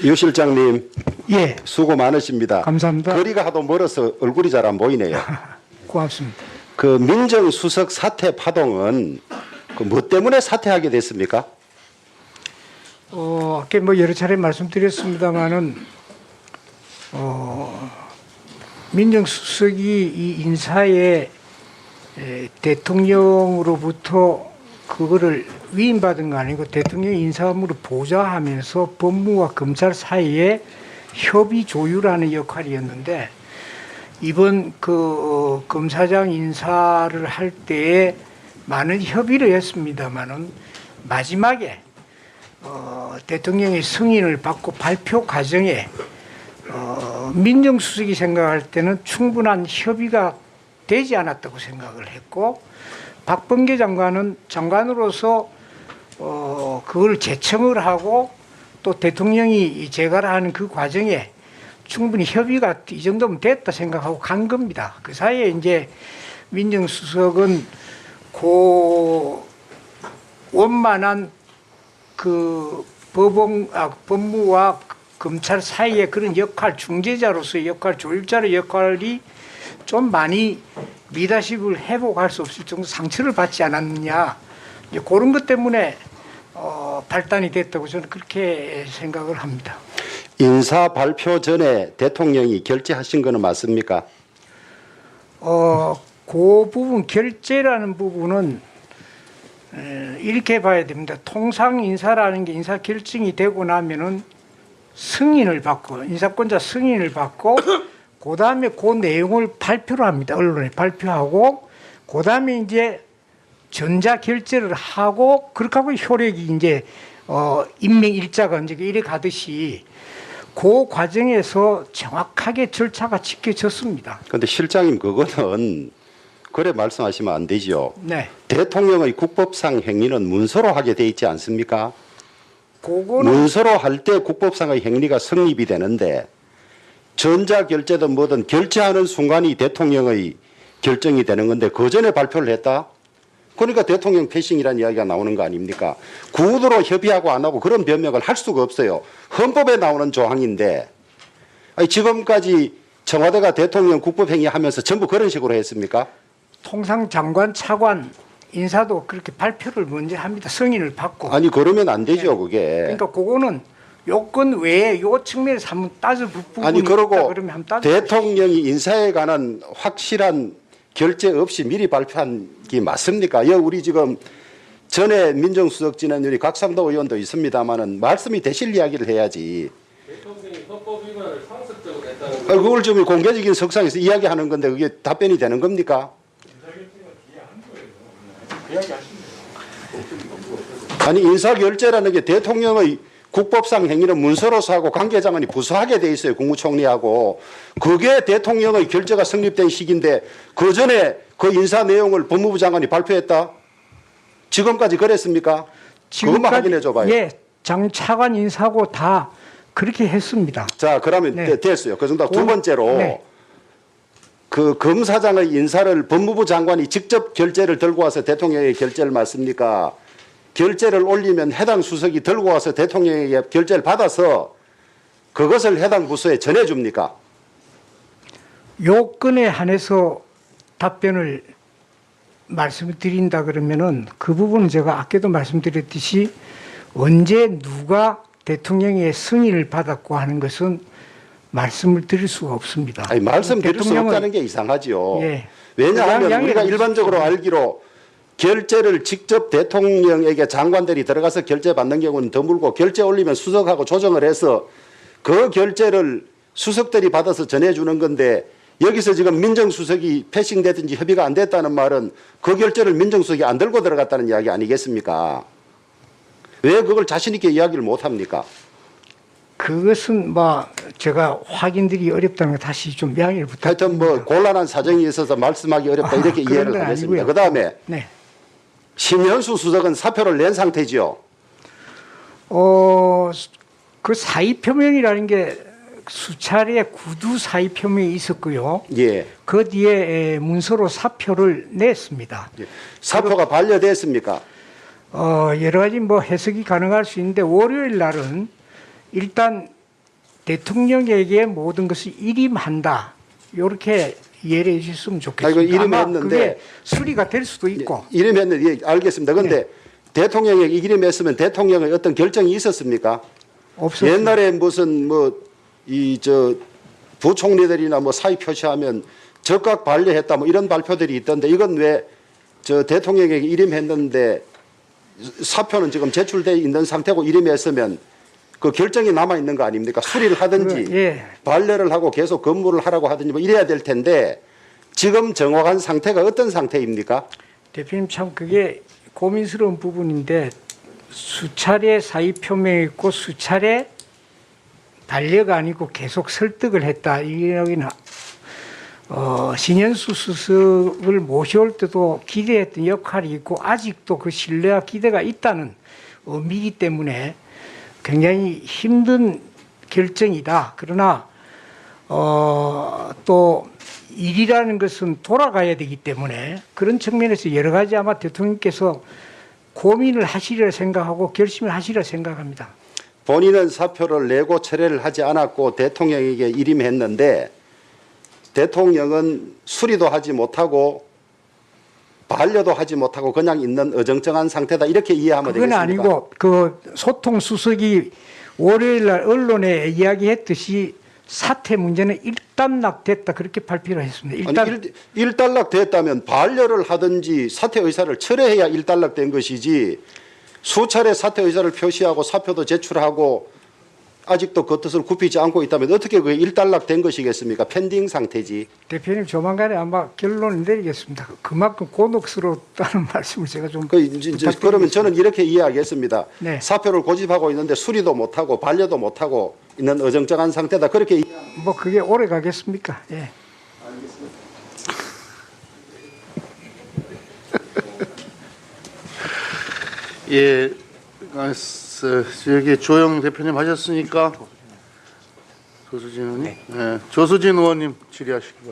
유 실장님, 예, 수고 많으십니다. 감사합니다. 거리가 하도 멀어서 얼굴이 잘 안 보이네요. 고맙습니다. 그 민정수석 사퇴 파동은 그 뭐 때문에 사퇴하게 됐습니까? 아까 뭐 여러 차례 말씀드렸습니다만은 민정수석이 이 인사에 대통령으로부터 그거를 위임받은 거 아니고 대통령 인사함으로 보좌하면서 법무와 검찰 사이에 협의 조율하는 역할이었는데 이번 그 검사장 인사를 할 때에 많은 협의를 했습니다만은 마지막에 대통령의 승인을 받고 발표 과정에 민정수석이 생각할 때는 충분한 협의가 되지 않았다고 생각을 했고 박범계 장관은 장관으로서 그걸 제청을 하고 또 대통령이 제가를 하는 그 과정에 충분히 협의가 이 정도면 됐다 생각하고 간 겁니다. 그 사이에 이제 민정수석은 그 원만한 그 법무와 검찰 사이의 그런 역할, 중재자로서의 역할, 조율자의 역할이 좀 많이 리더십을 회복할 수 없을 정도 상처를 받지 않았느냐. 이제 그런 것 때문에 발단이 됐다고 저는 그렇게 생각을 합니다. 인사 발표 전에 대통령이 결재하신 거는 맞습니까? 그 부분 결재라는 부분은 이렇게 봐야 됩니다. 통상 인사라는 게 인사 결정이 되고 나면은 승인을 받고 인사권자 승인을 받고 그 다음에 그 내용을 발표를 합니다. 언론에 발표하고 그 다음에 이제 전자 결재를 하고 그렇게 하고 효력이 이제 임명 일자가 이제 이래 가듯이 그 과정에서 정확하게 절차가 지켜졌습니다. 그런데 실장님 그거는 그래 말씀하시면 안 되죠. 네. 대통령의 국법상 행위는 문서로 하게 돼 있지 않습니까? 그거는 문서로 할 때 국법상의 행위가 성립이 되는데 전자 결재든 뭐든 결재하는 순간이 대통령의 결정이 되는 건데 그 전에 발표를 했다? 그러니까 대통령 패싱이라는 이야기가 나오는 거 아닙니까? 구두로 협의하고 안 하고 그런 변명을 할 수가 없어요. 헌법에 나오는 조항인데 아니 지금까지 청와대가 대통령 국법행위 하면서 전부 그런 식으로 했습니까? 통상 장관, 차관 인사도 그렇게 발표를 먼저 합니다. 승인을 받고. 아니 그러면 안 되죠 그게. 그러니까 그거는 요건 외에 요 측면에서 한번 따져볼 부분이 아니 있다 그러고 그러면 한번 따져보시죠. 대통령이 인사에 관한 확실한 결재 없이 미리 발표한 게 맞습니까? 우리 지금 전에 민정수석 지낸 각상도 의원도 있습니다만은 말씀이 되실 이야기를 해야지. 대통령이 헌법 위반을 상습적으로 했다는 그걸 좀 공개적인 석상에서 이야기하는 건데 그게 답변이 되는 겁니까? 아니 인사결재라는 게 대통령의 국법상 행위는 문서로서 하고 관계장관이 부서하게 돼 있어요. 국무총리하고. 그게 대통령의 결재가 성립된 시기인데 그 전에 그 인사 내용을 법무부 장관이 발표했다? 지금까지 그랬습니까? 그것만 확인해 줘봐요. 예, 장차관 인사하고 다 그렇게 했습니다. 자 그러면 네. 됐어요. 그 정도 두 번째로 네. 그 검사장의 인사를 법무부 장관이 직접 결재를 들고 와서 대통령에게 결재를 맞습니까? 결재를 올리면 해당 수석이 들고 와서 대통령에게 결재를 받아서 그것을 해당 부서에 전해줍니까? 요 건에 한해서 답변을 말씀을 드린다 그러면은 그 부분은 제가 아까도 말씀드렸듯이 언제 누가 대통령의 승인을 받았고 하는 것은 말씀을 드릴 수가 없습니다. 아니, 말씀드릴 수 대통령은- 없다는 게 이상하죠. 예. 왜냐하면 양해를 우리가 해주십시오. 일반적으로 알기로 결재를 직접 대통령에게 장관들이 들어가서 결재 받는 경우는 드물고 결재 올리면 수석하고 조정을 해서 그 결재를 수석들이 받아서 전해주는 건데 여기서 지금 민정수석이 패싱되든지 협의가 안 됐다는 말은 그 결재를 민정수석이 안 들고 들어갔다는 이야기 아니겠습니까? 왜 그걸 자신 있게 이야기를 못 합니까? 그것은 뭐 제가 확인드리기 어렵다는 거 다시 좀 양해를 부탁드립니다. 하여튼 뭐 곤란한 사정이 있어서 말씀하기 어렵다 이렇게 그런 이해를 건 하겠습니다. 아니고요. 그 다음에 네. 심현수 수석은 사표를 낸 상태지요. 그 사의 표명이라는 게 수차례 구두 사의 표명이 있었고요. 예. 그 뒤에 문서로 사표를 냈습니다. 사표가 반려됐습니까? 여러 가지 뭐 해석이 가능할 수 있는데 월요일 날은 일단 대통령에게 모든 것을 일임한다. 이렇게 이해를 해주셨으면 좋겠습니다. 아이고, 아마 일임했는데- 그게 수리가 될 수도 있고. 이름했는데 예, 알겠습니다. 그런데 대통령에게 이름했으면 대통령의 어떤 결정이 있었습니까? 없었습니다. 옛날에 무슨 뭐 이 저 부총리들이나 뭐 사의 표시하면 적각 반려했다 뭐 이런 발표들이 있던데 이건 왜 저 대통령에게 이름했는데 사표는 지금 제출돼 있는 상태고 이름했으면 그 결정이 남아 있는 거 아닙니까? 수리를 하든지 예. 반려를 하고 계속 근무를 하라고 하든지 뭐 이래야 될 텐데 지금 정확한 상태가 어떤 상태입니까? 대표님 참 그게 고민스러운 부분인데 수차례 사의 표명했고 수차례 반려가 아니고 계속 설득을 했다. 이기는 신현수 수석을 모셔올 때도 기대했던 역할이 있고 아직도 그 신뢰와 기대가 있다는 의미이기 때문에 굉장히 힘든 결정이다. 그러나 또 일이라는 것은 돌아가야 되기 때문에 그런 측면에서 여러 가지 아마 대통령께서 고민을 하시리라 생각하고 결심을 하시리라 생각합니다. 본인은 사표를 내고 철회를 하지 않았고 대통령에게 일임했는데 대통령은 수리도 하지 못하고 반려도 하지 못하고 그냥 있는 어정쩡한 상태다 이렇게 이해하면 그건 되겠습니까? 아니고 그 소통 수석이 월요일 날 언론에 이야기했듯이 사퇴 문제는 일단락됐다 그렇게 발표를 했습니다. 일단 아니, 일단락 됐다면 반려를 하든지 사퇴 의사를 철회해야 일단락된 것이지 수차례 사퇴 의사를 표시하고 사표도 제출하고 아직도 그 뜻을 굽히지 않고 있다면 어떻게 그게 일단락된 것이겠습니까? 펜딩 상태지. 대표님 조만간에 아마 결론을 내리겠습니다. 그만큼 곤혹스럽다는 말씀을 제가 좀 그러면 저는 이렇게 이해하겠습니다. 네. 사표를 고집하고 있는데 수리도 못하고 반려도 못하고 있는 어정쩡한 상태다. 그렇게 뭐 그게 오래 가겠습니까? 예. 예, 여기 조영 대표님 하셨으니까 조수진 의원님, 조수진 의원님 질의하시기 바랍니다.